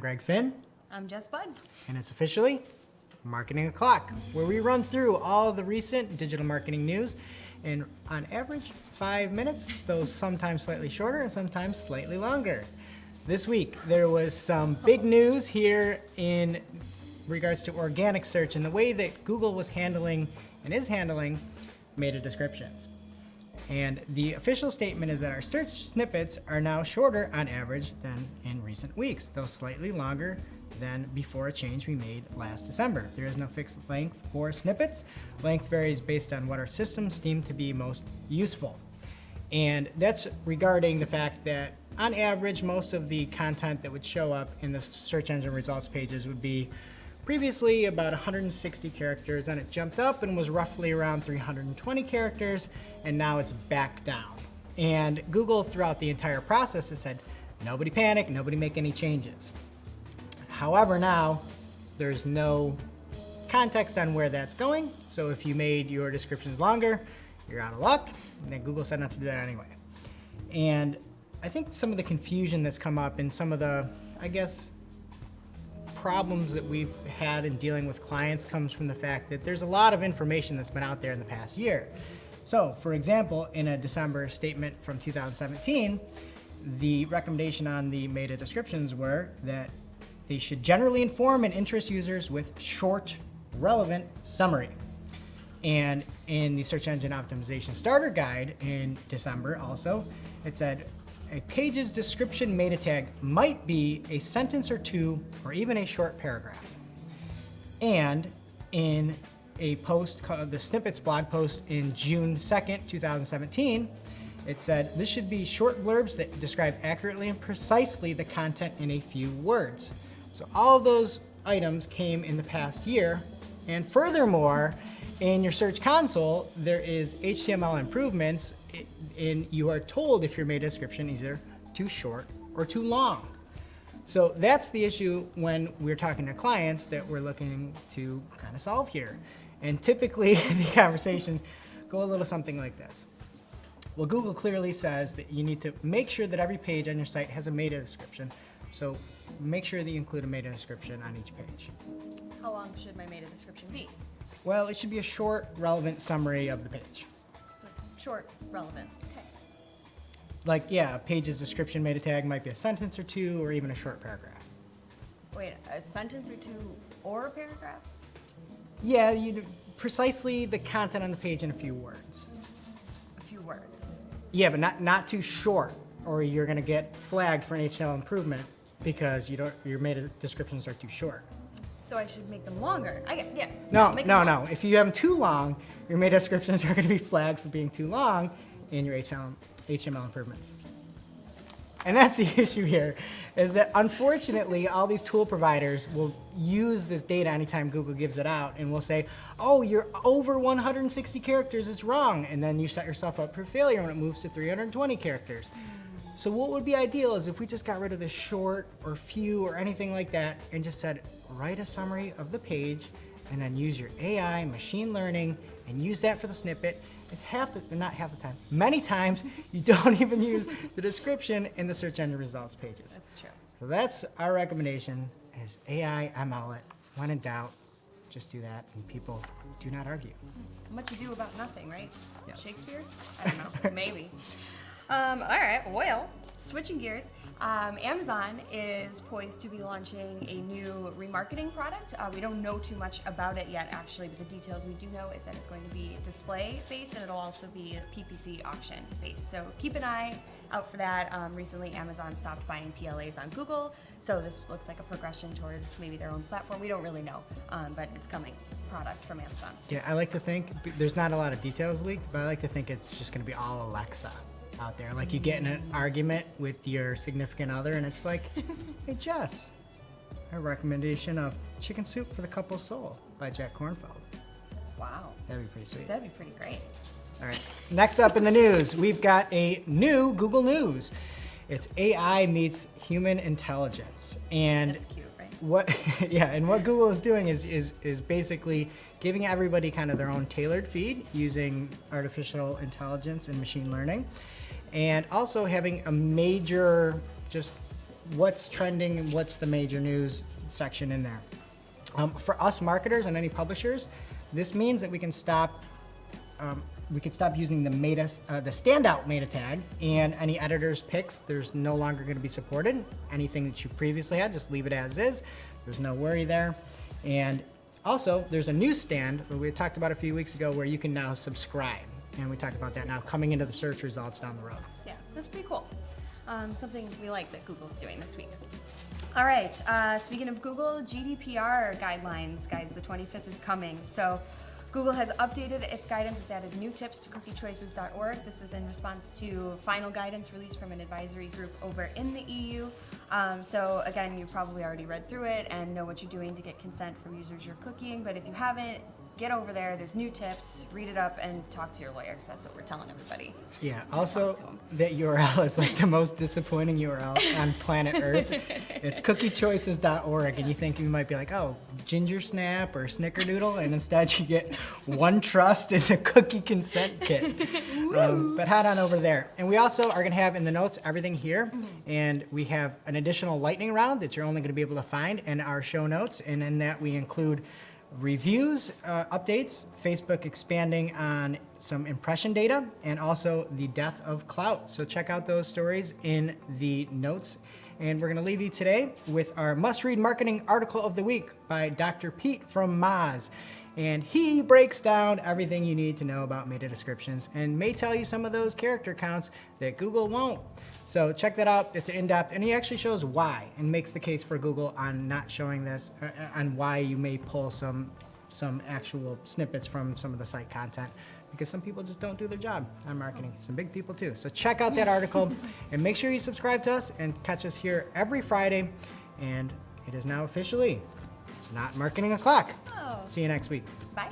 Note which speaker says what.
Speaker 1: Greg Finn.
Speaker 2: I'm Jess Budd.
Speaker 1: And it's officially Marketing O'Clock, where we run through all the recent digital marketing news in, on average, 5 minutes, though sometimes slightly shorter and sometimes slightly longer. This week, there was some big news here in regards to organic search and the way that Google was handling and is handling meta descriptions. And the official statement is that our search snippets are now shorter on average than in recent weeks, though slightly longer than before a change we made last December. There is no fixed length for snippets. Length varies based on what our systems deem to be most useful. And that's regarding the fact that on average, most of the content that would show up in the search engine results pages would be previously about 160 characters, and it jumped up and was roughly around 320 characters, and now it's back down. And Google, throughout the entire process, has said, nobody panic, nobody make any changes. However, now there's no context on where that's going, so if you made your descriptions longer, you're out of luck, and then Google said not to do that anyway. And I think some of the confusion that's come up and some of the, I guess, problems that we've had in dealing with clients comes from the fact that there's a lot of information that's been out there in the past year. So, for example, in a December statement from 2017, the recommendation on the meta descriptions were that they should generally inform and interest users with short, relevant summary. And in the Search Engine Optimization Starter Guide in December also, it said, a page's description meta tag might be a sentence or two or even a short paragraph. And in a post called the Snippets blog post in June 2nd, 2017, it said this should be short blurbs that describe accurately and precisely the content in a few words. So all of those items came in the past year. And furthermore, in your Search Console, there is HTML improvements, and you are told if your meta description is either too short or too long. So that's the issue when we're talking to clients that we're looking to kind of solve here. And typically, the conversations go a little something like this. Well, Google clearly says that you need to make sure that every page on your site has a meta description. So make sure that you include a meta description on each page.
Speaker 2: How long should my meta description be?
Speaker 1: Well, it should be a short, relevant summary of the page.
Speaker 2: Short, relevant. Okay.
Speaker 1: Like, yeah, a page's description meta tag might be a sentence or two or even a short paragraph.
Speaker 2: Wait, a sentence or two or a paragraph?
Speaker 1: Yeah, precisely the content on the page in a few words.
Speaker 2: A few words.
Speaker 1: Yeah, but not too short, or you're going to get flagged for an HTML improvement because your meta descriptions are too short.
Speaker 2: So I should make them longer.
Speaker 1: No. If you have them too long, your meta descriptions are going to be flagged for being too long in your HTML improvements. And that's the issue here, is that unfortunately, all these tool providers will use this data anytime Google gives it out and will say, oh, you're over 160 characters, it's wrong. And then you set yourself up for failure when it moves to 320 characters. So what would be ideal is if we just got rid of the short or few or anything like that and just said, write a summary of the page and then use your AI, machine learning, and use that for the snippet. It's not half the time. Many times you don't even use the description in the search engine results pages.
Speaker 2: That's true.
Speaker 1: So that's our recommendation is AI, ML it. When in doubt, just do that, and people do not argue.
Speaker 2: Much ado about nothing, right?
Speaker 1: Yes.
Speaker 2: Shakespeare? I don't know. Maybe. All right, well, switching gears, Amazon is poised to be launching a new remarketing product. We don't know too much about it yet, actually, but the details we do know is that it's going to be display-based and it'll also be PPC auction-based. So keep an eye out for that. Recently, Amazon stopped buying PLAs on Google, so this looks like a progression towards maybe their own platform. We don't really know, but it's coming. Product from Amazon.
Speaker 1: Yeah, I like to think, there's not a lot of details leaked, but I like to think it's just going to be all Alexa out there. Like you get in an argument with your significant other and it's like, hey Jess, a recommendation of Chicken Soup for the Couple's Soul by Jack Kornfeld.
Speaker 2: Wow.
Speaker 1: That'd be pretty sweet.
Speaker 2: That'd be pretty great.
Speaker 1: All right, next up in the news, we've got a new Google News. It's AI meets human intelligence. And
Speaker 2: that's cute, right?
Speaker 1: what Google is doing is basically giving everybody kind of their own tailored feed using artificial intelligence and machine learning, and also having a major just what's trending and what's the major news section in there. For us marketers and any publishers, this means that we can stop using the standout meta tag, and any editor's picks, there's no longer going to be supported. Anything that you previously had, just leave it as is. There's no worry there. And also, there's a new stand that we talked about a few weeks ago where you can now subscribe. And we talked about that now coming into the search results down the road.
Speaker 2: Yeah, that's pretty cool. Something we like that Google's doing this week. All right, speaking of Google, GDPR guidelines, guys, the 25th is coming. So Google has updated its guidance. It's added new tips to cookiechoices.org. This was in response to final guidance released from an advisory group over in the EU. So again, you probably already read through it and know what you're doing to get consent from users you're cooking. But if you haven't, get over there. There's new tips. Read it up and talk to your lawyer, because that's what we're telling everybody.
Speaker 1: Yeah,
Speaker 2: Just
Speaker 1: also
Speaker 2: talk to 'em.
Speaker 1: that URL is like the most disappointing URL on planet Earth. It's cookiechoices.org, and you think you might be like, oh, Ginger Snap or Snickerdoodle, and instead you get OneTrust and the cookie consent kit. But head on over there. And we also are going to have in the notes everything here, and we have an additional lightning round that you're only going to be able to find in our show notes, and in that we include reviews, updates, Facebook expanding on some impression data, and also the death of clout. So check out those stories in the notes. And we're gonna leave you today with our must-read marketing article of the week by Dr. Pete from Moz. And he breaks down everything you need to know about meta descriptions and may tell you some of those character counts that Google won't. So check that out. It's in-depth, and he actually shows why and makes the case for Google on not showing this, on why you may pull some actual snippets from some of the site content, because some people just don't do their job on marketing. Some big people too. So check out that article and make sure you subscribe to us and catch us here every Friday. And it is now officially not Marketing O'Clock.
Speaker 2: Oh.
Speaker 1: See you next week.
Speaker 2: Bye.